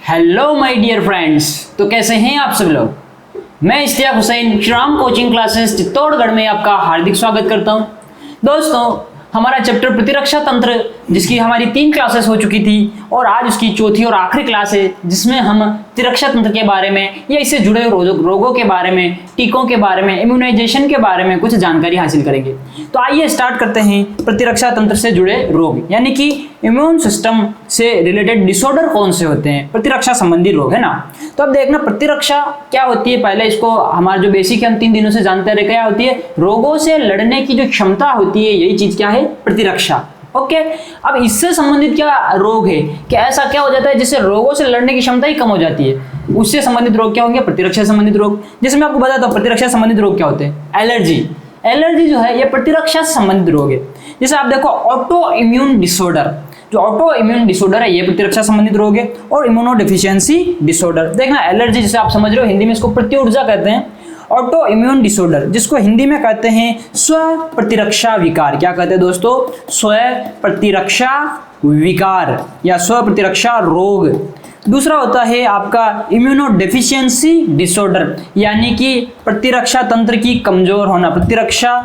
Hello my dear friends, तो कैसे हैं आप सब लोग। मैं इश्तियाक हुसैन श्रीराम कोचिंग क्लासेस चित्तौड़गढ़ में आपका हार्दिक स्वागत करता हूं। दोस्तों, हमारा चैप्टर प्रतिरक्षा तंत्र जिसकी हमारी 3 क्लासेस हो चुकी थी और आज उसकी चौथी और आखिरी क्लास है जिसमें हम प्रतिरक्षा तंत्र के बारे में या इससे जुड़े रोगों के बारे में, टीकों के बारे में, इम्यूनाइजेशन के बारे में कुछ जानकारी हासिल करेंगे। तो आइए स्टार्ट करते हैं प्रतिरक्षा तंत्र से जुड़े रोग, यानी कि इम्यून सिस्टम से रिलेटेड डिसऑर्डर कौन से होते हैं, प्रतिरक्षा संबंधी रोग, है ना। तो अब देखना प्रतिरक्षा क्या होती है। पहले इसको हमारा जो बेसिक है हम 3 दिनों से जानते रहे, क्या होती है। रोगों से लड़ने की जो क्षमता होती है, यही चीज क्या है, प्रतिरक्षा। ओके, अब इससे संबंधित क्या रोग है, क्या ऐसा क्या हो जाता है जिससे रोगों से लड़ने की क्षमता ही कम हो जाती है। उससे संबंधित रोग क्या होंगे, प्रतिरक्षा संबंधित रोग। जैसे मैं आपको बताता हूँ प्रतिरक्षा संबंधित रोग क्या होते हैं। एलर्जी जो है ये प्रतिरक्षा से संबंधित रोग है। जैसे आप देखो ऑटो इम्यून डिसऑर्डर, जो ऑटो इम्यून डिसऑर्डर है ये प्रतिरक्षा संबंधित रोग है। और इम्यूनोडेफिशिएंसी डिसऑर्डर, देखना एलर्जी जिसे आप समझ रहे हो, हिंदी में इसको प्रतिऊर्जा कहते हैं। ऑटो इम्यून डिसऑर्डर जिसको हिंदी में कहते हैं स्व प्रतिरक्षा विकार। क्या कहते हैं दोस्तों, स्व प्रतिरक्षा विकार या स्व प्रतिरक्षा रोग। दूसरा होता है आपका इम्यूनोडेफिशिएंसी डिसऑर्डर, यानी कि प्रतिरक्षा तंत्र की कमजोर होना, प्रतिरक्षा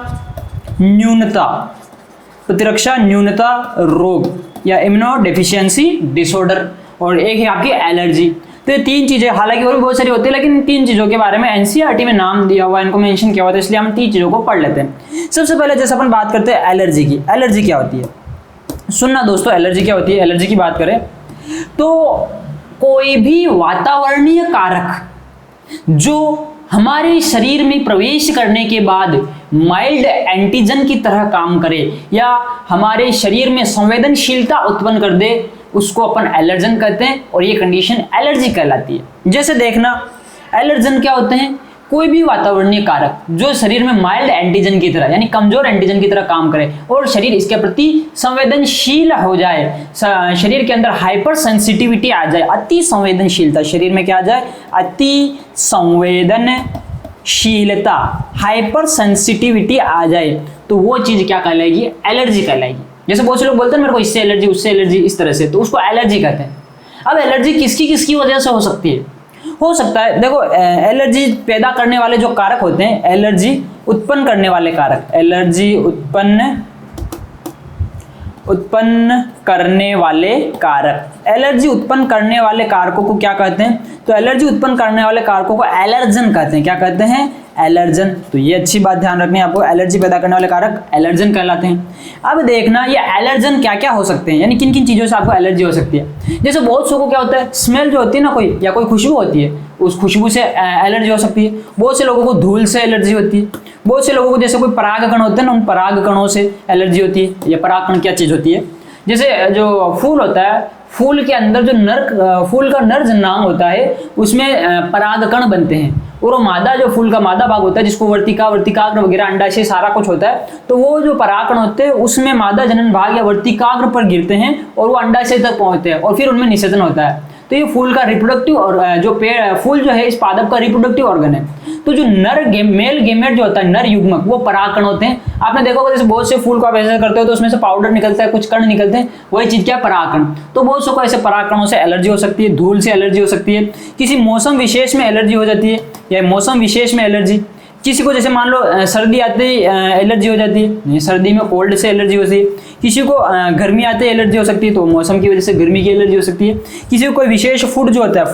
न्यूनता रोग या इम्यूनोडेफिशिएंसी डिसऑर्डर। और एक है आपकी एलर्जी। तो ये 3 चीजें, हालांकि और भी बहुत सारी होती है, लेकिन 3 चीजों के बारे में एनसीईआरटी में नाम दिया हुआ है, इनको मेंशन किया हुआ है, इसलिए हम 3 चीजों को पढ़ लेते हैं। सबसे पहले जैसे अपन बात करते हैं एलर्जी की। एलर्जी क्या होती है, सुनना दोस्तों, एलर्जी क्या होती है। एलर्जी की बात करें तो कोई भी वातावरणीय कारक जो हमारे शरीर में प्रवेश करने के बाद माइल्ड एंटीजन की तरह काम करे या हमारे शरीर में संवेदनशीलता उत्पन्न कर दे, उसको अपन एलर्जन कहते हैं और ये कंडीशन एलर्जी कहलाती है। जैसे देखना एलर्जन क्या होते हैं, कोई भी वातावरणीय कारक जो शरीर में माइल्ड एंटीजन की तरह यानी कमजोर एंटीजन की तरह काम करे और शरीर इसके प्रति संवेदनशील हो जाए, शरीर के अंदर हाइपर सेंसिटिविटी आ जाए, अति संवेदनशीलता, शरीर में क्या आ जाए, अति संवेदनशीलता, हाइपर सेंसिटिविटी आ जाए, तो वो चीज क्या कहलाएगी, एलर्जी कहलाएगी। जैसे बहुत से लोग बोलते हैं मेरे को इससे एलर्जी, उससे एलर्जी, इस तरह से, तो उसको एलर्जी कहते हैं। अब एलर्जी किसकी किसकी वजह से हो सकती है, हो सकता है देखो एलर्जी पैदा करने वाले जो कारक होते हैं, एलर्जी उत्पन्न करने वाले कारक, एलर्जी उत्पन्न करने वाले कारक, एलर्जी उत्पन्न करने वाले कारकों को क्या कहते हैं, तो एलर्जी उत्पन्न करने वाले कारकों को एलर्जन कहते हैं। क्या कहते हैं, एलर्जन। तो ये अच्छी बात ध्यान रखनी है आपको, एलर्जी पैदा करने वाले कारक एलर्जन कहलाते हैं। अब देखना ये एलर्जन क्या क्या हो सकते हैं, यानी किन किन चीजों से आपको एलर्जी हो सकती है। जैसे बहुत सौ को क्या होता है, स्मेल जो होती है ना कोई, या कोई खुशबू होती है, उस खुशबू से एलर्जी हो सकती है। बहुत से लोगों को धूल से एलर्जी होती है। बहुत से लोगों को जैसे कोई परागकण होते हैं ना, उन परागकणों से एलर्जी होती है। या परागकण क्या चीज होती है, जैसे जो फूल होता है, फूल के अंदर जो फूल का नर नांग होता है उसमें परागकण बनते हैं, और वो मादा, जो फूल का मादा भाग होता है जिसको वर्तिकाग्र वगैरह अंडाशय सारा कुछ होता है, तो वो जो परागकण होते हैं उसमें मादा जनन भाग या वर्तिकाग्र पर गिरते हैं और वो अंडाशय तक पहुंचते हैं और फिर उनमें निषेचन होता है। तो ये फूल का रिप्रोडक्टिव और जो फूल जो है इस पादप का रिप्रोडक्टिव ऑर्गन है। तो जो मेल गेमेट जो होता है, नर युग्मक, वो परागकण होते हैं। आपने देखा होगा जैसे बहुत से फूल को आप ऐसे करते हो तो उसमें से पाउडर निकलता है, कुछ कण निकलते हैं, वही चीज क्या, परागकण। तो बहुत से को ऐसे परागकणों से एलर्जी हो सकती है, धूल से एलर्जी हो सकती है, किसी मौसम विशेष में एलर्जी हो जाती है, या मौसम विशेष में एलर्जी, किसी को जैसे मान लो सर्दी आते ही एलर्जी हो जाती है, सर्दी में कोल्ड से एलर्जी होती है, किसी को गर्मी आते ही एलर्जी हो सकती है, तो मौसम की वजह से गर्मी की एलर्जी हो सकती है, किसी को कोई विशेष फूड जो होता है,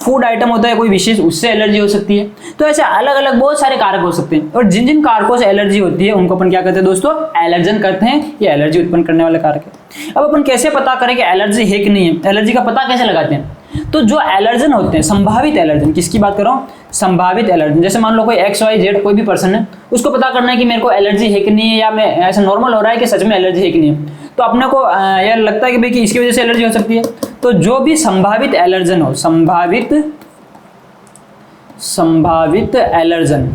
फूड आइटम होता है कोई विशेष, उससे एलर्जी हो सकती है। तो ऐसे अलग अलग बहुत सारे कारक हो सकते हैं, और जिन जिन कारकों से एलर्जी होती है उनको अपन क्या कहते हैं दोस्तों, एलर्जन कहते हैं। ये एलर्जी उत्पन्न करने वाले कारक है। अब अपन कैसे पता करें कि एलर्जी है कि नहीं है, एलर्जी का पता कैसे लगाते हैं। तो जो एलर्जन होते हैं, संभावित एलर्जन, किसकी बात कर रहा हूँ, संभावित एलर्जन। जैसे मान लो कोई XYZ कोई भी पर्सन है, उसको पता करना है कि मेरे को एलर्जी है कि नहीं है, या मैं ऐसा नॉर्मल हो रहा है कि सच में एलर्जी है कि नहीं है। तो अपने को यार लगता है कि भाई कि इसकी वजह से एलर्जी हो सकती है। तो जो भी संभावित एलर्जन हो, संभावित एलर्जन,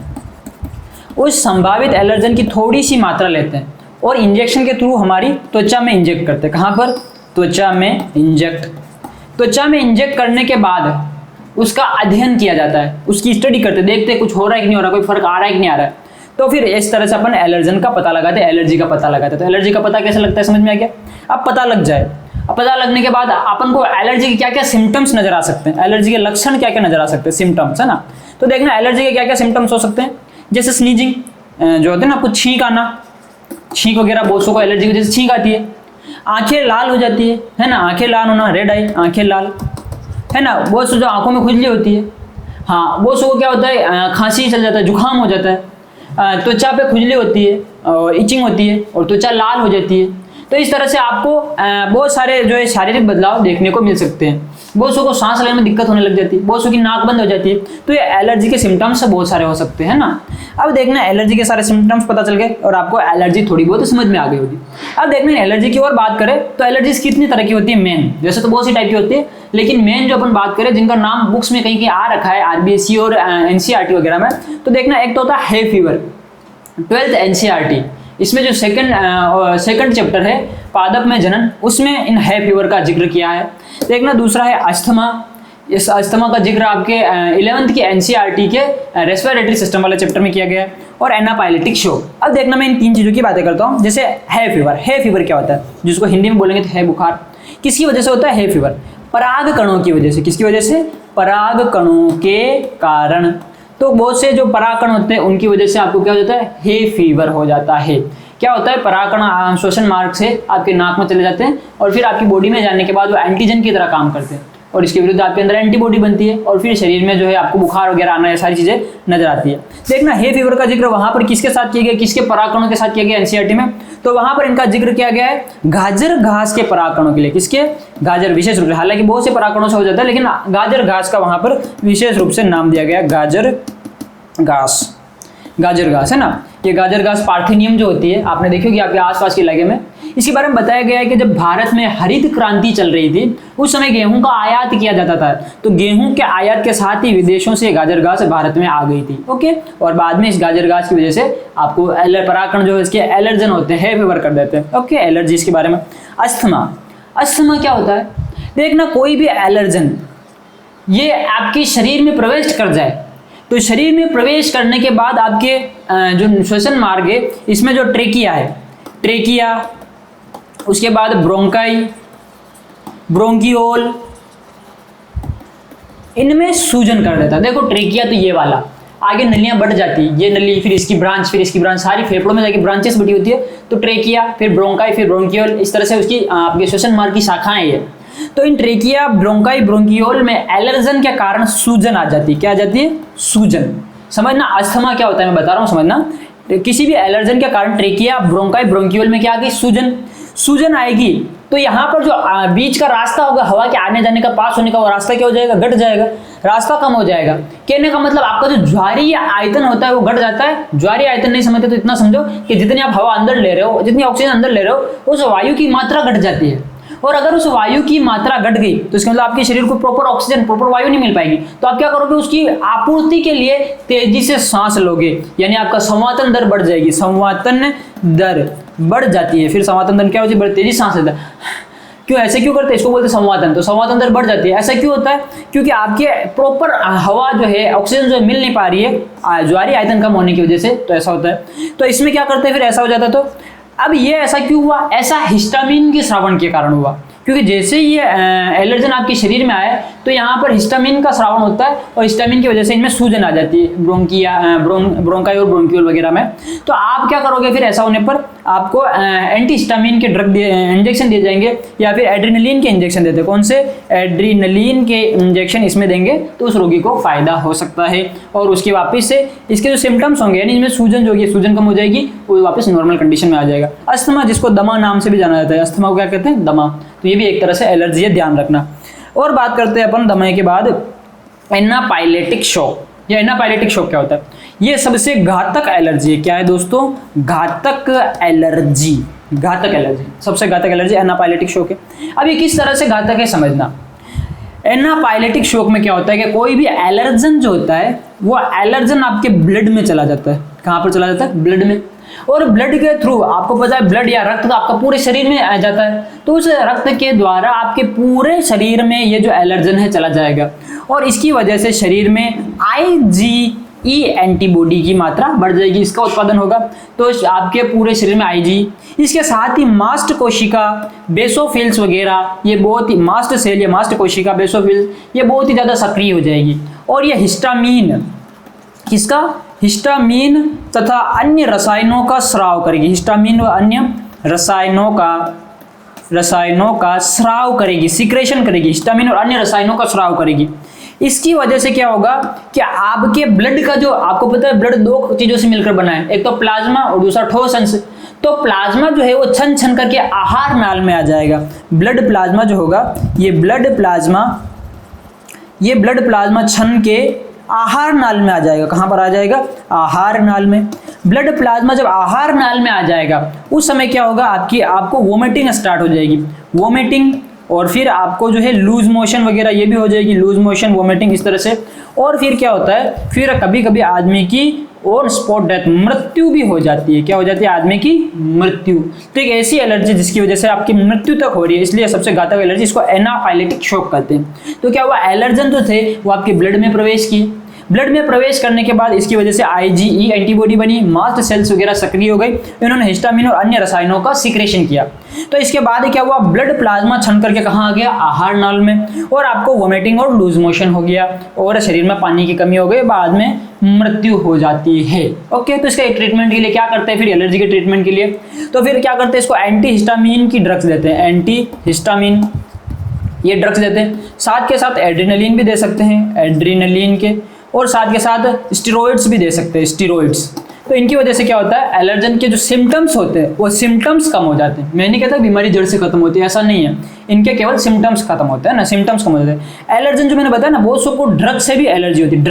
उस संभावित एलर्जन की थोड़ी सी मात्रा लेते हैं और इंजेक्शन के थ्रू हमारी त्वचा में इंजेक्ट करते हैं। कहाँ पर, त्वचा में इंजेक्ट करने के बाद उसका अध्ययन किया जाता है, उसकी स्टडी करते, देखते कुछ हो रहा है कि नहीं हो रहा, कोई फर्क आ रहा है कि नहीं आ रहा है। तो फिर इस तरह से अपन एलर्जन का पता लगाते हैं, एलर्जी का पता लगाते हैं। तो एलर्जी का पता कैसे लगता है, समझ में आ गया। अब पता लग जाए, अब पता लगने के बाद अपन को एलर्जी के क्या क्या सिम्टम्स नजर आ सकते हैं, एलर्जी के लक्षण क्या क्या नजर आ सकते हैं, सिम्टम्स है ना। तो देखना एलर्जी के क्या क्या सिम्टम्स हो सकते हैं, जैसे स्नीजिंग जो होते हैं ना, आपको छींक आना, छींक वगैरह, बहुत सौ को एलर्जी की वजह से छींक आती है। आंखें लाल हो जाती है ना, आंखें लाल होना, रेड आई, आंखें लाल, है ना। बहुत सौ जो आंखों में खुजली होती है, हाँ बहुत सौ को क्या होता है, खांसी चल जाता है, जुकाम हो जाता है, त्वचा पे खुजली होती है और इचिंग होती है और त्वचा लाल हो जाती है। तो इस तरह से आपको बहुत सारे जो है शारीरिक बदलाव देखने को मिल सकते हैं। बहुत सौ को सांस लेने में दिक्कत होने लग जाती है, बहुत सौ की नाक बंद हो जाती है। तो ये एलर्जी के सिम्टम्स बहुत सारे हो सकते हैं ना। अब देखना एलर्जी के सारे सिम्टम्स पता चल गए और आपको एलर्जी थोड़ी बहुत समझ में आ गई होगी। अब देखना एलर्जी की और बात करें तो एलर्जीज कितनी तरह की होती है मेन, वैसे तो बहुत सी टाइप की होती है, लेकिन मेन जो अपन बात करें जिनका नाम बुक्स में कहीं कहीं आ रखा है आरबीएससी और एनसीईआरटी वगैरह में, तो देखना एक तो होता है हे फीवर, 12th एनसीईआरटी, इसमें जो सेकंड चैप्टर है पादप में जनन, उसमें इन है फीवर का जिक्र किया है। देखना दूसरा है अस्थमा, इस अस्थमा का जिक्र आपके 11th की एनसीईआरटी के रेस्पिरेटरी सिस्टम वाले चैप्टर में किया गया है। और एनापाइलेटिक शॉक। अब देखना मैं इन तीन चीजों की बातें करता हूँ। जैसे है फीवर क्या होता है, जिसको हिंदी में बोलेंगे तो है बुखार, किसकी वजह से होता है है फीवर, पराग कणों की वजह से, किसकी वजह से, पराग कणों के कारण। तो बहुत से जो परागकण होते हैं उनकी वजह से आपको क्या हो जाता है, हे फीवर हो जाता है। क्या होता है, परागकण श्वसन मार्ग से आपके नाक में चले जाते हैं और फिर आपकी बॉडी में जाने के बाद वो एंटीजन की तरह काम करते हैं और इसके विरुद्ध आपके अंदर एंटीबॉडी बनती है और फिर शरीर में जो है आपको बुखार वगैरह आना, ये सारी चीजें नजर आती है। देखना हे फीवर का जिक्र वहां पर किसके साथ किया गया, किसके परागकणों के साथ किया गया एनसीईआरटी में, तो वहां पर इनका जिक्र किया गया है गाजर घास के परागकणों के लिए। किसके, गाजर, विशेष रूप से, हालांकि बहुत से परागकणों से हो जाता है लेकिन गाजर घास का वहां पर विशेष रूप से नाम दिया गया, गाजर घास है ना। ये गाजर घास पार्थेनियम जो होती है आपने देखी होगी आपके आसपास के इलाके में। इसके बारे में बताया गया है कि जब भारत में हरित क्रांति चल रही थी उस समय गेहूं का आयात किया जाता था, तो गेहूं के आयात के साथ ही विदेशों से गाजर घास भारत में आ गई थी। ओके, और बाद में इस गाजर घास की वजह से आपको परागकण जो है इसके एलर्जन होते हैं, फीवर कर देते हैं। ओके, एलर्जीज के बारे में। अस्थमा क्या होता है, देखना कोई भी एलर्जन ये आपके शरीर में प्रवेश कर जाए तो शरीर में प्रवेश करने के बाद आपके जो श्वसन मार्ग है इसमें जो ट्रेकिया है, ट्रेकिया, उसके बाद ब्रोंकाई, ब्रोंकियोल, इनमें सूजन कर देता है। देखो ट्रेकिया तो ये वाला, आगे नलियां बढ़ जाती है, ये नली फिर इसकी ब्रांच फिर इसकी ब्रांच, सारी फेफड़ों में जाके ब्रांचेस बटी होती है। तो ट्रेकिया, फिर ब्रोंकाई, फिर ब्रोंकियोल, इस तरह से उसकी आपके श्वसन मार्ग की शाखाएं ये। तो इन ट्रेकिया, ब्रोंकाई, ब्रोंकियोल में एलर्जन के कारण सूजन आ जाती है। क्या आ जाती है, सूजन। समझना अस्थमा क्या होता है मैं बता रहा हूं, समझना। किसी भी एलर्जन के कारण ट्रेकिया, ब्रोंकाई, ब्रोंकियोल में क्या आ गई, सूजन आएगी। तो यहाँ पर जो बीच का रास्ता होगा हवा के आने जाने का, पास होने का, वो रास्ता क्या हो जाएगा, घट जाएगा, रास्ता कम हो जाएगा। कहने का मतलब आपका जो ज्वारीय आयतन होता है वो घट जाता है। ज्वारीय आयतन नहीं समझते तो इतना समझो कि जितनी आप हवा अंदर ले रहे हो, जितनी ऑक्सीजन अंदर ले रहे हो, उस वायु की मात्रा घट जाती है। और अगर उस वायु की मात्रा घट गई तो इसका मतलब आपके शरीर को प्रॉपर ऑक्सीजन, प्रॉपर वायु नहीं मिल पाएगी। तो आप क्या करोगे, उसकी आपूर्ति के लिए तेजी से सांस लोगे, यानी आपका संवातन दर बढ़ जाएगी, संवातन दर बढ़ जाती है। फिर संवातन दर क्या होती है, बड़ी तेजी सांस लेता है। क्यों, ऐसे क्यों करते हैं, इसको बोलते हैं संवातन। तो संवातन दर बढ़ जाती है, ऐसा क्यों होता है, क्योंकि आपके प्रॉपर हवा जो है, ऑक्सीजन जो मिल नहीं पा रही है ज्वारीय आयतन कम होने की वजह से, तो ऐसा होता है। तो इसमें क्या करते हैं, फिर ऐसा हो जाता है। तो अब ये ऐसा क्यों हुआ, ऐसा हिस्टामिन के स्रावन के कारण हुआ, क्योंकि जैसे ये एलर्जन आपके शरीर में आया तो यहाँ पर हिस्टामिन का स्रावन होता है और हिस्टामिन की वजह से इनमें सूजन आ जाती है, ब्रोंकाई और ब्रोंकियोल वगैरह में। तो आप क्या करोगे, फिर ऐसा होने पर आपको एंटी हिस्टामिन के ड्रग इंजेक्शन दिए जाएंगे या फिर एड्रेनलिन के इंजेक्शन देते हैं। कौन से, एड्रेनलिन के इंजेक्शन इसमें देंगे तो उस रोगी को फायदा हो सकता है और उसके वापस से इसके जो सिम्टम्स होंगे, यानी इनमें सूजन जो होगी, सूजन कम हो जाएगी, वो वापस नॉर्मल कंडीशन में आ जाएगा। अस्थमा, जिसको दमा नाम से भी जाना जाता है, अस्थमा को क्या कहते हैं, दमा। तो ये भी एक तरह से एलर्जी है, ध्यान रखना। और बात करते हैं अपन दमे के बाद एनापाइलेटिक शॉक। ये एनापाइलेटिक शॉक क्या होता है, ये सबसे घातक एलर्जी है। क्या है दोस्तों, घातक एलर्जी, घातक एलर्जी, सबसे घातक एलर्जी एनापाइलेटिक शॉक है। अब ये किस तरह से घातक है समझना। एनापाइलेटिक शॉक में क्या होता है कि कोई भी एलर्जन जो होता है वो एलर्जन आपके ब्लड में चला जाता है। कहाँ पर चला जाता है, ब्लड में। और ब्लड के थ्रू, आपको पता है ब्लड या रक्त तो आपका पूरे शरीर में आ जाता है, तो उस रक्त के द्वारा आपके पूरे शरीर में ये जो एलर्जन है चला जाएगा और इसकी वजह से शरीर में ई एंटीबॉडी की मात्रा बढ़ जाएगी, इसका उत्पादन होगा। तो आपके पूरे शरीर में आईजी, इसके साथ ही मास्ट कोशिका, बेसोफिल्स वगैरह, ये बहुत ही मास्ट सेल या मास्ट कोशिका, बेसोफिल्स, ये बहुत ही ज़्यादा सक्रिय हो जाएगी। और ये हिस्टामीन, किसका? हिस्टामीन तथा अन्य रसायनों का स्राव करेगी। हिस्टामीन व अन्य रसायनों का स्राव करेगी, सिक्रेशन करेगी। हिस्टामीन और अन्य रसायनों का स्राव करेगी। इसकी वजह से क्या होगा कि आपके ब्लड का जो, आपको पता है ब्लड दो चीजों से मिलकर बना है, एक तो प्लाज्मा और दूसरा ठोस अंश। तो प्लाज्मा जो है वो छन छन करके आहार नाल में आ जाएगा। ब्लड प्लाज्मा जो होगा, ये ब्लड प्लाज्मा छन के आहार नाल में आ जाएगा। कहां पर आ जाएगा? आहार नाल में। ब्लड प्लाज्मा जब आहार नाल में आ जाएगा उस समय क्या होगा, आपको वोमिटिंग स्टार्ट हो जाएगी, वोमिटिंग, और फिर आपको जो है लूज मोशन वगैरह ये भी हो जाएगी, लूज मोशन, वोमिटिंग, इस तरह से। और फिर क्या होता है, फिर कभी कभी आदमी की और स्पॉट डेथ, मृत्यु भी हो जाती है। क्या हो जाती है? आदमी की मृत्यु। तो एक ऐसी एलर्जी जिसकी वजह से आपकी मृत्यु तक हो रही है, इसलिए सबसे घातक एलर्जी, इसको एनाफाइलेटिक शॉक कहते हैं। तो क्या हुआ, एलर्जन जो थे वो आपके ब्लड में प्रवेश किए। ब्लड में प्रवेश करने के बाद इसकी वजह से आईजीई एंटीबॉडी बनी, मास्ट सेल्स वगैरह सक्रिय हो गई, इन्होंने हिस्टामिन और अन्य रसायनों का सिक्रेशन किया। तो इसके बाद क्या हुआ, ब्लड प्लाज्मा छन करके कहाँ आ गया? आहार नाल में, और आपको वोमिटिंग और लूज मोशन हो गया और शरीर में पानी की कमी हो गई, बाद में मृत्यु हो जाती है। ओके, तो इसके ट्रीटमेंट के लिए क्या करते हैं फिर, एलर्जी के ट्रीटमेंट के लिए तो फिर क्या करते हैं, इसको एंटी हिस्टामिन की ड्रग्स देते हैं, एंटी हिस्टामिन ये ड्रग्स देते हैं। साथ के साथ एड्रेनलिन भी दे सकते हैं, एड्रेनलिन के, और साथ के साथ स्टेरॉइड्स भी दे सकते हैं, स्टेरॉइड्स। तो इनकी वजह से क्या होता है, एलर्जन के जो सिम्टम्स होते हैं वो सिम्टम्स कम हो जाते हैं। मैं नहीं कहता बीमारी जड़ से खत्म होती है, ऐसा नहीं है, इनके केवल सिम्टम्स खत्म होते हैं ना, सिम्टम्स कम हो जाते हैं। एलर्जन जो मैंने बताया ना, बहुत सबको ड्रग से भी एलर्जी होती है।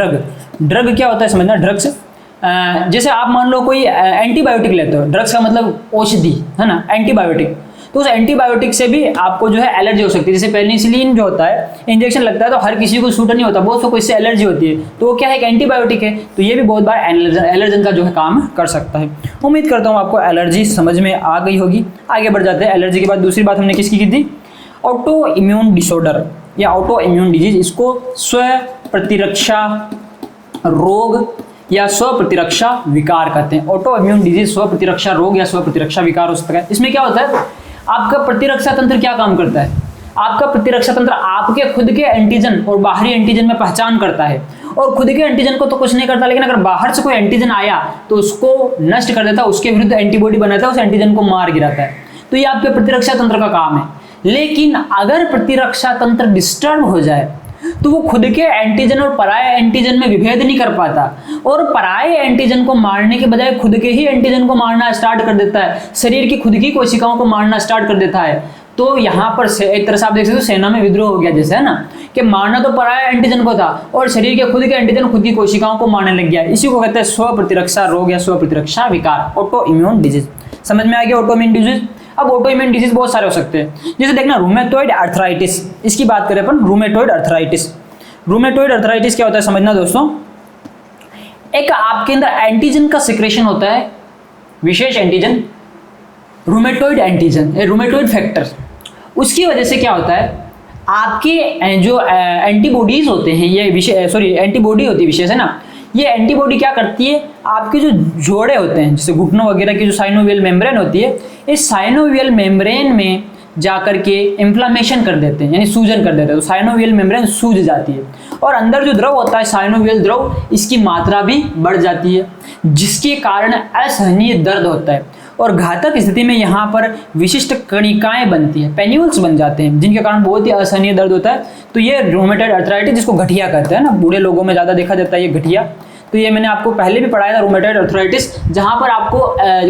ड्रग क्या होता है समझना, ड्रग्स जैसे आप मान लो कोई एंटीबायोटिक लेते हो, ड्रग्स का मतलब औषधि है ना, एंटीबायोटिक, तो उस एंटीबायोटिक से भी आपको जो है एलर्जी हो सकती है। जैसे पेनिसिलिन जो होता है, इंजेक्शन लगता है तो हर किसी को सूट नहीं होता, बहुत को इससे एलर्जी होती है, तो वो क्या है, एक एंटीबायोटिक है, तो ये भी बहुत बार एलर्जन का जो है काम कर सकता है। उम्मीद करता हूँ आपको एलर्जी समझ में आ गई होगी। आगे बढ़ जाते हैं। एलर्जी के बाद दूसरी बात हमने किसकी की थी, ऑटो इम्यून डिसऑर्डर या ऑटो इम्यून डिजीज, इसको स्व प्रतिरक्षा रोग या स्व प्रतिरक्षा विकार कहते हैं। ऑटो इम्यून डिजीज स्व प्रतिरक्षा रोग या स्व प्रतिरक्षा विकार हो सकता है। इसमें क्या होता है, आपका प्रतिरक्षा तंत्र क्या काम करता है, आपका प्रतिरक्षा तंत्र आपके खुद के एंटीजन और बाहरी एंटीजन में पहचान करता है, और खुद के एंटीजन को तो कुछ नहीं करता, लेकिन अगर बाहर से कोई एंटीजन आया तो उसको नष्ट कर देता है, उसके विरुद्ध एंटीबॉडी बनाता है, उस एंटीजन को मार गिराता है। तो ये आपके प्रतिरक्षा तंत्र का काम है। लेकिन अगर प्रतिरक्षा तंत्र डिस्टर्ब हो जाए तो वो खुद के एंटीजन और पराये एंटीजन में विभेद नहीं कर पाता, और पराये एंटीजन को मारने के बजाय खुद के ही एंटीजन को मारना स्टार्ट कर देता है, शरीर की खुद की कोशिकाओं को मारना स्टार्ट कर देता है। तो यहाँ पर एक तरह से आप देख सकते हो सेना में विद्रोह हो गया जैसे, है ना, कि मारना तो पराया एंटीजन को था और शरीर के खुद के एंटीजन खुद की कोशिकाओं को मारने लग गया। इसी को कहते हैं स्व प्रतिरक्षा रोग या स्व प्रतिरक्षा विकार, ऑटो इम्यून डिजीज। समझ में आ गया ऑटो इम्यून डिजीज। अब ऑटो इम्यून डिजीज बहुत सारे हो सकते हैं, जैसे देखना रूमेटॉइड अर्थराइटिस, इसकी बात करें अपन, रूमेटॉइड अर्थराइटिस। रूमेटॉइड अर्थराइटिस क्या होता है समझना दोस्तों, एक आपके अंदर एंटीजन का सिक्रेशन होता है, विशेष antigen, rheumatoid antigen, rheumatoid factor. उसकी वजह से क्या होता है, आपके जो एंटीबॉडीज होते हैं, ये एंटीबॉडी होती है विशेष, है ना, ये एंटीबॉडी क्या करती है, आपके जो जोड़े होते हैं जैसे घुटनों वगैरह की जो साइनोवियल मेम्ब्रेन होती है, इस साइनोवियल मेम्ब्रेन में जाकर के इन्फ्लामेशन कर देते हैं, यानी सूजन कर देते हैं, तो साइनोवियल मेम्ब्रेन सूज जाती है, और अंदर जो द्रव होता है साइनोवियल द्रव, इसकी मात्रा भी बढ़ जाती है, जिसके कारण असहनीय दर्द होता है, और घातक स्थिति में यहाँ पर विशिष्ट कणिकाएं बनती है, पेन्यूल्स बन जाते हैं, जिनके कारण बहुत ही असहनीय दर्द होता है। तो ये रूमेटॉइड अर्थराइटिस, जिसको गठिया कहते हैं ना, बूढ़े लोगों में ज़्यादा देखा जाता है ये गठिया। तो ये मैंने आपको पहले भी पढ़ाया था रूमेटॉइड अर्थराइटिस, जहाँ पर आपको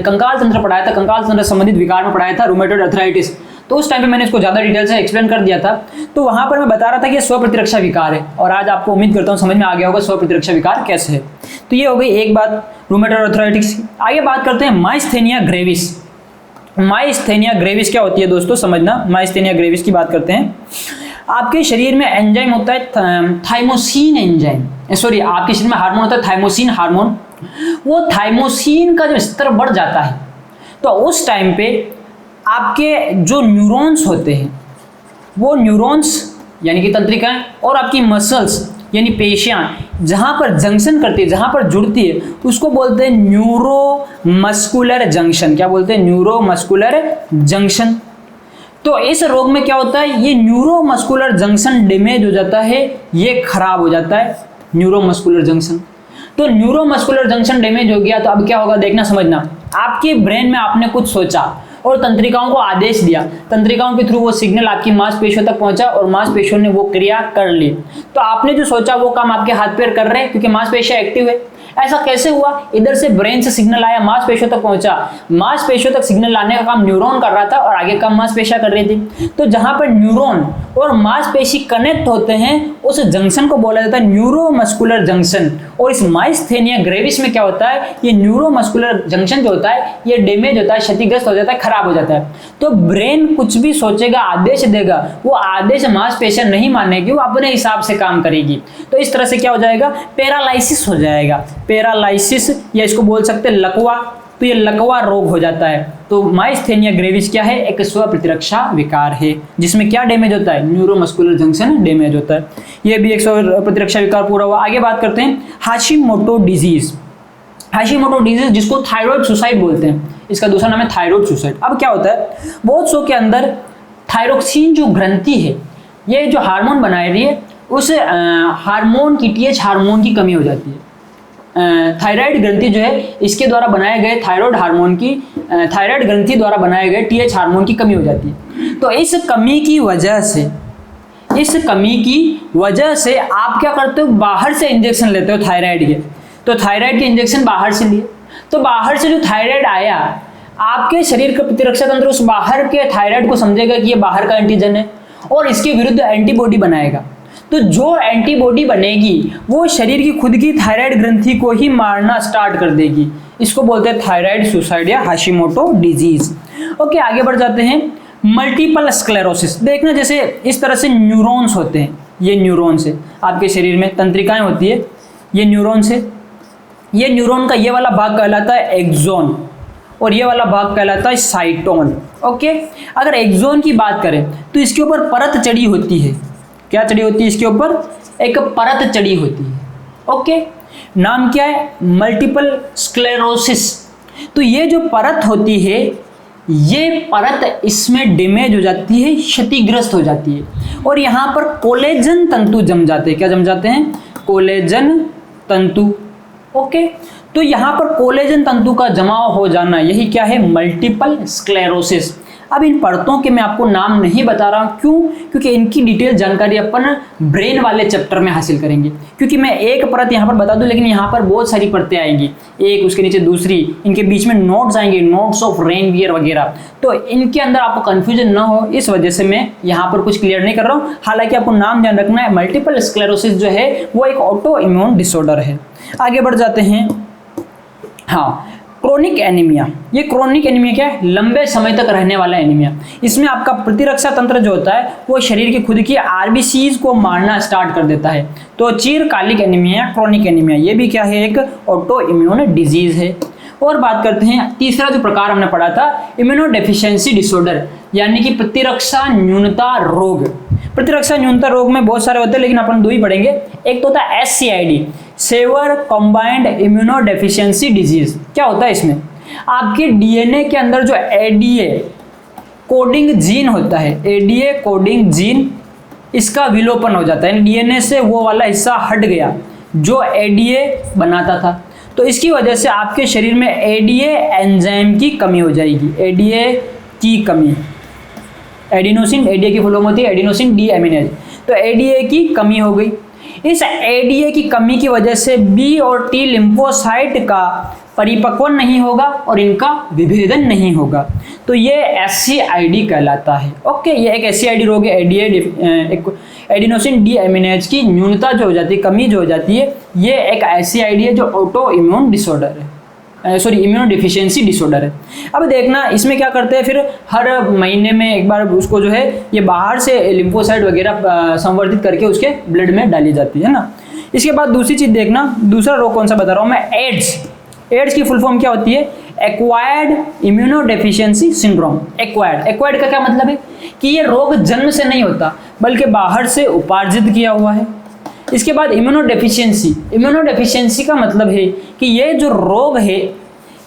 कंकाल तंत्र पढ़ाया था, कंकाल तंत्र संबंधित विकार में पढ़ाया था रूमेटॉइड अर्थराइटिस, तो उस टाइम पे मैंने इसको ज़्यादा डिटेल से एक्सप्लेन कर दिया था। तो वहाँ पर मैं बता रहा था कि ये स्व प्रतिरक्षा विकार है, और आज आपको उम्मीद करता हूँ समझ में आ गया होगा स्व प्रतिरक्षा विकार कैसे है। तो ये हो गई एक बात रूमेटॉइड अर्थराइटिस। आगे बात करते हैं माइस्थेनिया ग्रेविस। माइस्थेनिया ग्रेविस क्या होती है दोस्तों समझना, माइस्थेनिया ग्रेविस की बात करते हैं। आपके शरीर में एंजाइम होता है थाइमोसिन एंजाइम, सॉरी आपके शरीर में हार्मोन होता है थाइमोसिन हार्मोन। वो थाइमोसिन का जब स्तर बढ़ जाता है तो उस टाइम पे आपके जो न्यूरॉन्स होते हैं, वो न्यूरॉन्स यानी कि तंत्रिकाएं और आपकी मसल्स यानी पेशियां जहां पर जंक्शन करती है, जहां पर जुड़ती है, उसको बोलते हैं न्यूरोमस्कुलर जंक्शन। क्या बोलते हैं? Neuromuscular junction. तो इस रोग में क्या होता है, ये न्यूरोमस्कुलर जंक्शन डैमेज हो जाता है, ये खराब हो जाता है न्यूरोमस्कुलर जंक्शन। तो न्यूरोमस्कुलर जंक्शन डैमेज हो गया तो अब क्या होगा, देखना समझना। आपके ब्रेन में आपने कुछ सोचा और तंत्रिकाओं को आदेश दिया, तंत्रिकाओं के थ्रू वो सिग्नल आपकी मांसपेशियों तक पहुंचा और मांसपेशियों ने वो क्रिया कर ली। तो आपने जो सोचा वो काम आपके हाथ पैर कर रहे हैं क्योंकि मांसपेशियां एक्टिव है। ऐसा कैसे हुआ? इधर से ब्रेन से सिग्नल आया, मांसपेशियों तक पहुंचा, मांसपेशियों तक सिग्नल लाने का काम न्यूरॉन कर रहा था और आगे काम मांसपेशियां कर रही थी। तो जहां पर न्यूरॉन और मांसपेशी कनेक्ट होते हैं उस जंक्शन को बोला जाता है न्यूरोमस्कुलर जंक्शन। और इस माइस्थेनिया ग्रेविस में क्या होता है, ये न्यूरोमस्कुलर जंक्शन जो होता है ये डैमेज होता है, क्षतिग्रस्त हो जाता है, खराब हो जाता है। तो ब्रेन कुछ भी सोचेगा, आदेश देगा, वो आदेश मांसपेशियां नहीं मानेगी, वो अपने हिसाब से काम करेगी। तो इस तरह से क्या हो जाएगा, पैरालाइसिस हो जाएगा। पैरालाइसिस या इसको बोल सकते हैं लकवा। तो ये लकवा रोग हो जाता है। तो माइस्थेनिया ग्रेविस क्या है, एक स्व प्रतिरक्षा विकार है जिसमें क्या डैमेज होता है, न्यूरोमस्कुलर जंक्शन डैमेज होता है। ये भी एक स्व प्रतिरक्षा विकार पूरा हुआ। आगे बात करते हैं हाशिमोटो डिजीज। हाशिमोटो डिजीज जिसको थायराइड सुसाइड बोलते हैं, इसका दूसरा नाम है थायराइड सुसाइड। अब क्या होता है, बहुत सौ के अंदर थायरोक्सिन जो ग्रंथि है, ये जो हार्मोन बना रही है, उस हार्मोन की TH हार्मोन की कमी हो जाती है। थायराइड ग्रंथि जो है इसके द्वारा बनाए गए थायराइड हार्मोन की, थायराइड ग्रंथि द्वारा बनाए गए TH हार्मोन की कमी हो जाती है। तो इस कमी की वजह से आप क्या करते हो, बाहर से इंजेक्शन लेते हो थायराइड के। तो थायराइड के इंजेक्शन बाहर से लिए, तो बाहर से जो थायराइड आया, आपके शरीर का प्रतिरक्षा तंत्र उस बाहर के थायराइड को समझेगा कि ये बाहर का एंटीजन है और इसके विरुद्ध एंटीबॉडी बनाएगा। तो जो एंटीबॉडी बनेगी वो शरीर की खुद की थायराइड ग्रंथि को ही मारना स्टार्ट कर देगी। इसको बोलते हैं थायराइड सुसाइड या हाशिमोटो डिजीज। ओके, आगे बढ़ जाते हैं। Multiple sclerosis. देखना जैसे इस तरह से न्यूरॉन्स होते हैं, ये न्यूरॉन्स है, आपके शरीर में तंत्रिकाएं होती है, ये न्यूरॉन्स है। ये न्यूरॉन का ये वाला भाग कहलाता है एक्सोन और ये वाला भाग कहलाता है साइटोन। ओके, अगर एक्सोन की बात करें तो इसके ऊपर परत चढ़ी होती है। क्या चढ़ी होती है? इसके ऊपर एक परत चढ़ी होती है। ओके, नाम क्या है? Multiple sclerosis. तो ये जो परत होती है, ये परत इसमें डैमेज हो जाती है, क्षतिग्रस्त हो जाती है और यहाँ पर कोलेजन तंतु जम जाते हैं। क्या जम जाते हैं? कोलेजन तंतु। ओके, तो यहाँ पर कोलेजन तंतु का जमाव हो जाना, यही क्या है? Multiple sclerosis. अब इन परतों के मैं आपको नाम नहीं बता रहा हूँ, क्यों? क्योंकि इनकी डिटेल जानकारी अपन ब्रेन वाले चैप्टर में हासिल करेंगे। क्योंकि मैं एक परत यहाँ पर बता दूं, लेकिन यहाँ पर बहुत सारी परतें आएंगी, एक उसके नीचे दूसरी, इनके बीच में नोट्स आएंगे, नोट्स ऑफ रेनवियर वगैरह। तो इनके अंदर आपको कंफ्यूजन ना हो, इस वजह से मैं यहाँ पर कुछ क्लियर नहीं कर रहा हूँ। हालांकि आपको नाम ध्यान रखना है, मल्टीपल स्क्लेरोसिस जो है वो एक ऑटो इम्यून डिसऑर्डर है। आगे बढ़ जाते हैं। हाँ, क्रोनिक एनीमिया। ये क्रोनिक एनीमिया क्या है? लंबे समय तक रहने वाला एनीमिया। इसमें आपका प्रतिरक्षा तंत्र जो होता है वो शरीर की खुद की RBCs को मारना स्टार्ट कर देता है। तो चिरकालिक एनीमिया, क्रोनिक एनीमिया, ये भी क्या है? एक ऑटो इम्यून डिजीज है। और बात करते हैं तीसरा जो प्रकार हमने पढ़ा था, इम्यूनोडेफिशिएंसी डिसऑर्डर, यानी कि प्रतिरक्षा न्यूनता रोग। प्रतिरक्षा न्यूनता रोग में बहुत सारे होते हैं, लेकिन अपन दो ही पढ़ेंगे। एक तो होता है SCID, severe combined immunodeficiency disease. क्या होता है इसमें? आपके DNA के अंदर जो ADA कोडिंग जीन होता है, ADA कोडिंग जीन, इसका विलोपन हो जाता है। DNA से वो वाला हिस्सा हट गया जो ADA बनाता था। तो इसकी वजह से आपके शरीर में ADA एंजाइम की कमी हो जाएगी। ADA की कमी, एडिनोसिन, ADA की फुल फॉर्म होती है एडिनोसिन डीएमिनेज। तो ADA की कमी हो गई। इस ADA की कमी की वजह से B और T लिम्फोसाइट का परिपक्वन नहीं होगा और इनका विभेदन नहीं होगा। तो ये SCID कहलाता है। ओके, ये एक SCID रोग है। एडिनोसिन डीएमिनेज की न्यूनता जो हो जाती है, कमी जो हो जाती है, ये एक SCID है जो ऑटो इम्यून डिसऑर्डर है, इम्यूनोडेफिशिएंसी डिसऑर्डर है। अब देखना इसमें क्या करते हैं, फिर हर महीने में एक बार उसको जो है ये बाहर से लिम्फोसाइट वगैरह संवर्धित करके उसके ब्लड में डाली जाती है ना। इसके बाद दूसरी चीज देखना, दूसरा रोग कौन सा बता रहा हूँ मैं? एड्स। एड्स की फुल फॉर्म क्या होती है? Acquired immunodeficiency syndrome. एक्वायर्ड का क्या मतलब है कि ये रोग जन्म से नहीं होता बल्कि बाहर से उपार्जित किया हुआ है। इसके बाद इम्यूनोडेफिशिएंसी। इम्यूनोडेफिशिएंसी का मतलब है कि ये जो रोग है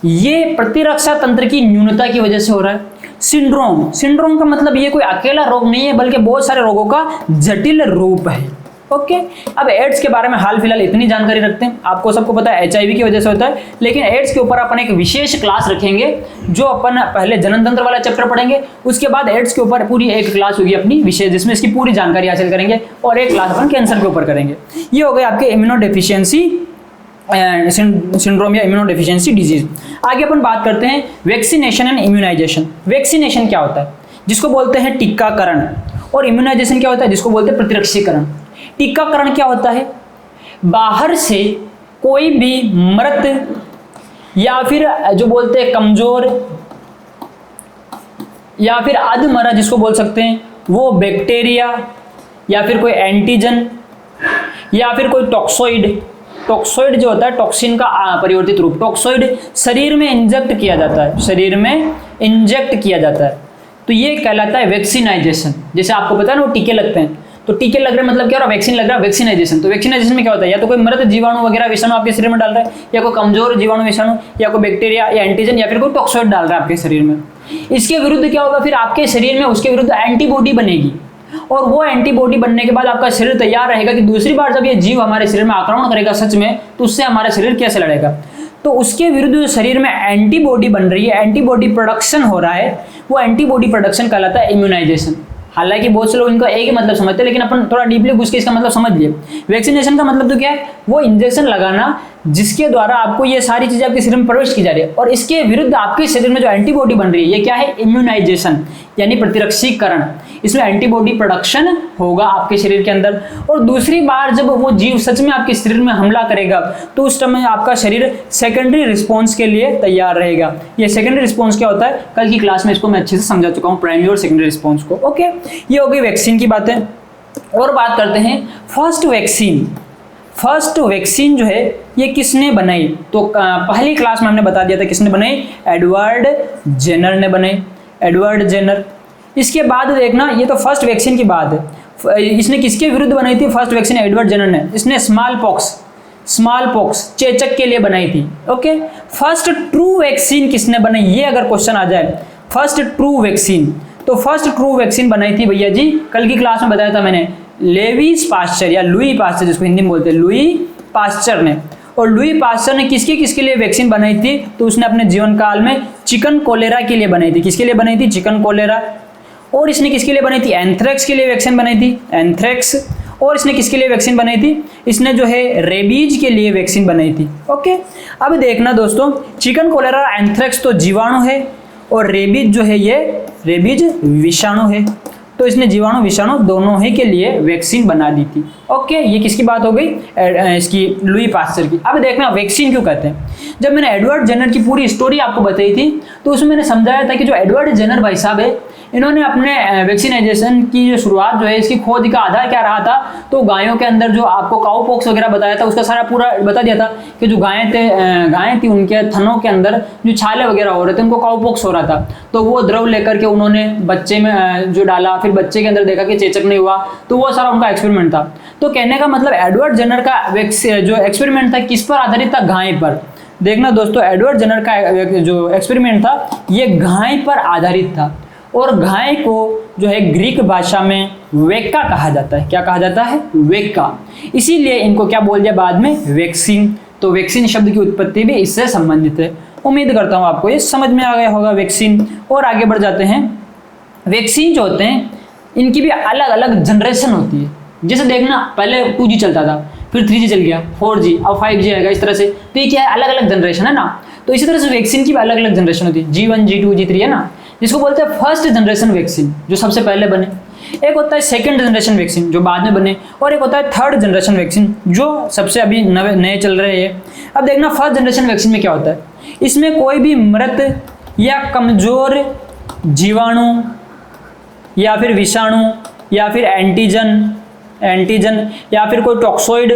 ये प्रतिरक्षा तंत्र की न्यूनता की वजह से हो रहा है। सिंड्रोम, सिंड्रोम का मतलब ये कोई अकेला रोग नहीं है बल्कि बहुत सारे रोगों का जटिल रूप है। ओके, अब एड्स के बारे में हाल फिलहाल इतनी जानकारी रखते हैं। आपको सबको पता है HIV की वजह से होता है, लेकिन एड्स के ऊपर अपन एक विशेष क्लास रखेंगे जो अपन पहले जनन तंत्र वाला चैप्टर पढ़ेंगे, उसके बाद एड्स के ऊपर पूरी एक क्लास होगी अपनी विशेष जिसमें इसकी पूरी जानकारी हासिल करेंगे, और एक क्लास अपन कैंसर के ऊपर करेंगे। ये हो गए आपके इम्यूनोडेफिशिएंसी सिंड्रोम या इम्यूनोडेफिशिएंसी डिजीज। आगे अपन बात करते हैं वैक्सीनेशन एंड इम्यूनाइजेशन। वैक्सीनेशन क्या होता है, जिसको बोलते हैं टीकाकरण, और इम्यूनाइजेशन क्या होता है, जिसको बोलते हैं प्रतिरक्षीकरण। टीकाकरण क्या होता है, बाहर से कोई भी मृत या फिर जो बोलते हैं कमजोर या फिर अधमरा जिसको बोल सकते हैं, वो बैक्टीरिया या फिर कोई एंटीजन या फिर कोई टॉक्सोइड, टॉक्सोइड जो होता है टॉक्सिन का परिवर्तित रूप, टॉक्सोइड शरीर में इंजेक्ट किया जाता है, शरीर में इंजेक्ट किया जाता है, तो ये कहलाता है वैक्सीनाइजेशन। जैसे आपको पता है ना वो टीके लगते हैं, तो टीके लग रहे हैं मतलब क्या हो रहा है, वैक्सीन लग रहा है, वैक्सीनाइजेशन। तो वैक्सीनाइजेशन में क्या होता है, या तो कोई मृत जीवाणु वगैरह विषाणु आपके शरीर में डाल रहा है, या कोई कमजोर जीवाणु विषाणु, या कोई बैक्टीरिया या एंटीजन, या फिर कोई टॉक्सोइड डाल रहा है आपके शरीर में। इसके विरुद्ध क्या होगा, फिर आपके शरीर में उसके विरुद्ध एंटीबॉडी बनेगी, और वो एंटीबॉडी बनने के बाद आपका शरीर तैयार रहेगा कि दूसरी बार जब ये जीव हमारे शरीर में आक्रमण करेगा सच में, तो उससे हमारा शरीर कैसे लड़ेगा। तो उसके विरुद्ध जो शरीर में एंटीबॉडी बन रही है, एंटीबॉडी प्रोडक्शन हो रहा है, वो एंटीबॉडी प्रोडक्शन कहलाता है इम्यूनाइजेशन। हालांकि बहुत से लोग इनका एक ही मतलब समझते हैं, लेकिन अपन थोड़ा डीपली घुस के इसका मतलब समझ लिए। वैक्सीनेशन का मतलब तो क्या है, वो इंजेक्शन लगाना जिसके द्वारा आपको ये सारी चीजें आपके शरीर में प्रवेश की जा रही है, और इसके विरुद्ध आपके शरीर में जो एंटीबॉडी बन रही है ये क्या है, इम्यूनाइजेशन यानी प्रतिरक्षीकरण। इसमें एंटीबॉडी प्रोडक्शन होगा आपके शरीर के अंदर, और दूसरी बार जब वो जीव सच में आपके शरीर में हमला करेगा तो उस समय आपका शरीर सेकेंडरी रिस्पॉन्स के लिए तैयार रहेगा। ये सेकेंडरी रिस्पॉन्स क्या होता है, कल की क्लास में इसको मैं अच्छे से समझा चुका हूँ, प्राइमरी और सेकेंडरी रिस्पॉन्स को। ओके, ये हो गई वैक्सीन की बातें। और बात करते हैं फर्स्ट वैक्सीन। फर्स्ट वैक्सीन जो है ये किसने बनाई, तो पहली क्लास में हमने बता दिया था किसने बनाई, एडवर्ड जेनर ने बनाई, एडवर्ड जेनर। इसके बाद देखना, ये तो फर्स्ट वैक्सीन की बात है, इसने किसके विरुद्ध बनाई थी फर्स्ट वैक्सीन, एडवर्ड जेनर ने। इसने स्मॉल पॉक्स चेचक के लिए बनाई थी। ओके, फर्स्ट ट्रू वैक्सीन किसने बनाई, ये अगर क्वेश्चन आ जाए, फर्स्ट ट्रू वैक्सीन, तो फर्स्ट ट्रू वैक्सीन बनाई थी भैया जी, कल की क्लास में बताया था मैंने, लेविस पास्चर या लुई पास्चर जिसको हिंदी में बोलते हैं, लुई पास्चर ने। और लुई पास्चर ने किसके लिए वैक्सीन बनाई थी, तो उसने अपने जीवन काल में चिकन कोलेरा के लिए बनाई थी। किसके लिए बनाई थी, चिकन कोलेरा। और इसने किसके लिए बनाई थी, एंथ्रेक्स के लिए वैक्सीन बनाई थी, एंथ्रेक्स। और इसने किसके लिए वैक्सीन बनाई थी, इसने जो है रेबीज के लिए वैक्सीन बनाई थी। ओके, अब देखना दोस्तों, चिकन कोलेरा एंथ्रेक्स तो जीवाणु है, और रेबीज जो है ये रेबीज विषाणु है, तो इसने जीवाणु विषाणु दोनों ही के लिए वैक्सीन बना दी थी। ओके, ये किसकी बात हो गई, इसकी लुई पास्चर की। अब देखना वैक्सीन क्यों कहते हैं। जब मैंने एडवर्ड जेनर की पूरी स्टोरी आपको बताई थी तो उसमें मैंने समझाया था कि जो एडवर्ड जेनर भाई साहब है, इन्होंने अपने वैक्सीनाइजेशन की जो शुरुआत जो है इसकी खोज का आधार क्या रहा था, तो गायों के अंदर जो आपको काउ पॉक्स वगैरह बताया था उसका सारा पूरा बता दिया था कि जो गायें थी उनके थनों के अंदर जो छाले वगैरह हो रहे थे, उनको काउ पॉक्स हो रहा था, तो वो द्रव लेकर के उन्होंने बच्चे में जो डाला, फिर बच्चे के अंदर देखा कि चेचक नहीं हुआ, तो वो सारा उनका एक्सपेरिमेंट था। तो कहने का मतलब एडवर्ड जेनर का जो एक्सपेरिमेंट था किस पर आधारित था, गाय पर। देखना दोस्तों, एडवर्ड जेनर का जो एक्सपेरिमेंट था ये गाय पर आधारित था, और गाय को जो है ग्रीक भाषा में वेक्का कहा जाता है। क्या कहा जाता है, वेक्का। इसीलिए इनको क्या बोल दिया बाद में, वैक्सीन। तो वैक्सीन शब्द की उत्पत्ति भी इससे संबंधित है। उम्मीद करता हूँ आपको ये समझ में आ गया होगा वैक्सीन। और आगे बढ़ जाते हैं, वैक्सीन जो होते हैं इनकी भी अलग अलग जनरेशन होती है। जैसे देखना, पहले 2G चलता था, फिर 3G चल गया, 4G, अब 5G आएगा, इस तरह से। तो ये क्या है, अलग अलग जनरेशन है ना। तो इसी तरह से वैक्सीन की भी अलग अलग जनरेशन होती है, G1, G2, G3 है ना, जिसको बोलते हैं फर्स्ट जनरेशन वैक्सीन जो सबसे पहले बने। एक होता है सेकंड जनरेशन वैक्सीन जो बाद में बने, और एक होता है थर्ड जनरेशन वैक्सीन जो सबसे अभी नए चल रहे हैं। अब देखना, फर्स्ट जनरेशन वैक्सीन में क्या होता है, इसमें कोई भी मृत या कमजोर जीवाणु या फिर विषाणु या फिर एंटीजन या फिर कोई टॉक्सोइड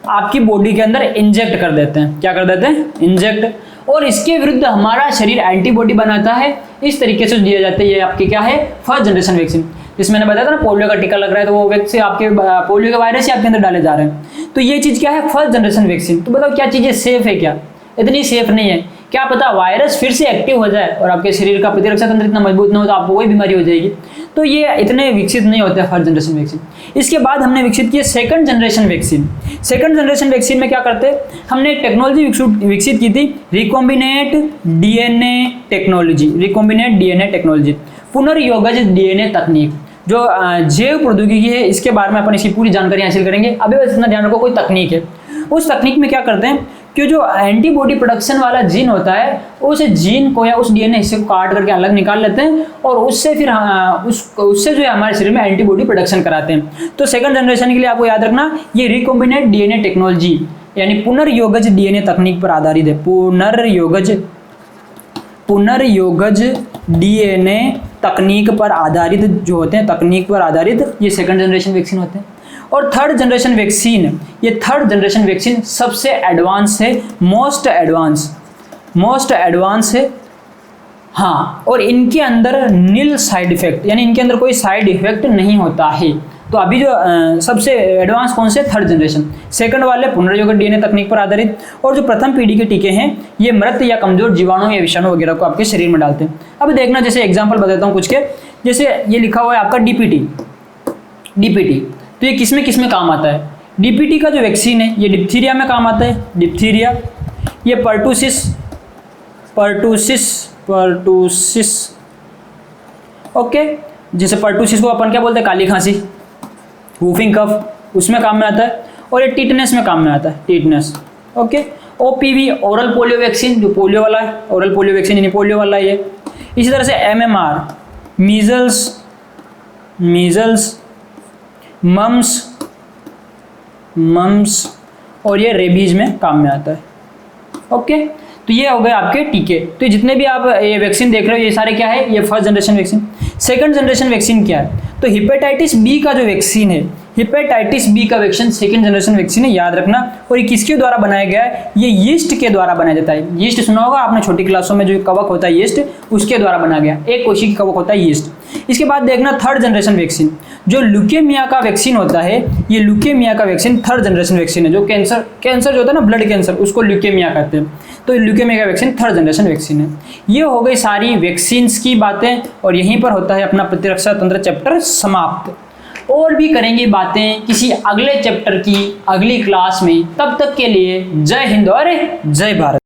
आपकी बॉडी के अंदर इंजेक्ट कर देते हैं। क्या कर देते हैं, इंजेक्ट। और इसके विरुद्ध हमारा शरीर एंटीबॉडी बनाता है। इस तरीके से दिया जाता है, ये आपकी क्या है, फर्स्ट जनरेशन वैक्सीन। जिसमें मैंने बताया था ना पोलियो का टीका लग रहा है तो वो वैक्सी आपके पोलियो के वायरस ही आपके अंदर डाले जा रहे हैं। तो ये चीज़ क्या है, फर्स्ट जनरेशन वैक्सीन। तो बताओ क्या चीज़ें सेफ है, क्या इतनी सेफ नहीं है? क्या पता वायरस फिर से एक्टिव हो जाए और आपके शरीर का प्रतिरक्षा तंत्र इतना मजबूत ना हो तो आपको कोई बीमारी हो जाएगी। तो ये इतने विकसित नहीं होते फर्स्ट जनरेशन वैक्सीन। इसके बाद हमने विकसित किया second generation vaccine. Second generation vaccine में क्या करते, हमने एक टेक्नोलॉजी विकसित की थी, recombinant DNA technology. Recombinant DNA technology, पुनर्योगज डीएनए तकनीक, जो जैव प्रौद्योगिकी है, इसके बारे में अपन इसकी पूरी जानकारी हासिल करेंगे। अभी बस इतना ध्यान रखो, कोई तकनीक है। उस तकनीक में क्या करते हैं कि जो एंटीबॉडी प्रोडक्शन वाला जीन होता है उस जीन को या उस डीएनए हिस्से को काट करके अलग निकाल लेते हैं और उससे फिर उससे जो है हमारे शरीर में एंटीबॉडी प्रोडक्शन कराते हैं। तो सेकंड जनरेशन के लिए आपको याद रखना ये रिकॉम्बिनेंट डीएनए टेक्नोलॉजी यानी पुनर्योगज डीएनए तकनीक पर आधारित है। पुनर्योगज डीएनए तकनीक पर आधारित जो होते हैं, तकनीक पर आधारित ये सेकंड जनरेशन वैक्सीन होते हैं। और थर्ड जनरेशन वैक्सीन, ये थर्ड जनरेशन वैक्सीन सबसे एडवांस है, मोस्ट एडवांस है। हाँ, और इनके अंदर नील साइड इफेक्ट यानी इनके अंदर कोई साइड इफेक्ट नहीं होता है। तो अभी जो सबसे एडवांस कौन से, थर्ड जनरेशन। सेकंड वाले पुनर्योगज डीएनए तकनीक पर आधारित। और जो प्रथम पीढ़ी के टीके हैं ये मृत या कमजोर जीवाणु या विषाणु वगैरह को आपके शरीर में डालते हैं। अब देखना, जैसे एग्जाम्पल बताता हूँ कुछ के, जैसे ये लिखा हुआ है आपका डीपीटी। तो ये किस में काम आता है? डीपीटी का जो वैक्सीन है ये डिप्थीरिया में काम आता है, डिप्थीरिया। ये पर्टूसिस, ओके, जैसे पर्टूसिस को अपन क्या बोलते हैं, काली खांसी, वूफिंग कफ, उसमें काम में आता है। और ये टिटनेस में काम में आता है, tetanus, okay. OPV oral polio vaccine, जो पोलियो वाला है, ओरल पोलियो वैक्सीन यानी पोलियो वाला है ये। इसी तरह से एमएमआर, मीजल्स, मम्स और ये रेबीज में काम में आता है, ओके। तो ये हो गए आपके टीके। तो जितने भी आप ये वैक्सीन देख रहे हो ये सारे क्या है, ये first generation vaccine. Second generation vaccine क्या है, तो हेपेटाइटिस बी का जो वैक्सीन है, हेपेटाइटिस बी का वैक्सीन सेकंड जनरेशन वैक्सीन है, याद रखना। और ये किसके द्वारा बनाया गया है, ये यीस्ट के द्वारा बनाया जाता है। यीस्ट सुना होगा आपने छोटी क्लासों में, जो कवक होता है यीस्ट, उसके द्वारा बनाया गया, एक कोशिकी कवक होता है यीस्ट। इसके बाद देखना थर्ड जनरेशन वैक्सीन, जो ल्यूकेमिया का वैक्सीन होता है, ये ल्यूकेमिया का वैक्सीन थर्ड जनरेशन वैक्सीन है। जो कैंसर जो होता है ना, ब्लड कैंसर, उसको ल्यूकेमिया कहते हैं। तो ल्यूकेमिया का वैक्सीन थर्ड जनरेशन वैक्सीन है। ये हो गई सारी वैक्सीन्स की बातें और यहीं पर होता है अपना प्रतिरक्षा तंत्र चैप्टर समाप्त। और भी करेंगे बातें किसी अगले चैप्टर की अगली क्लास में। तब तक के लिए जय हिंद और जय भारत।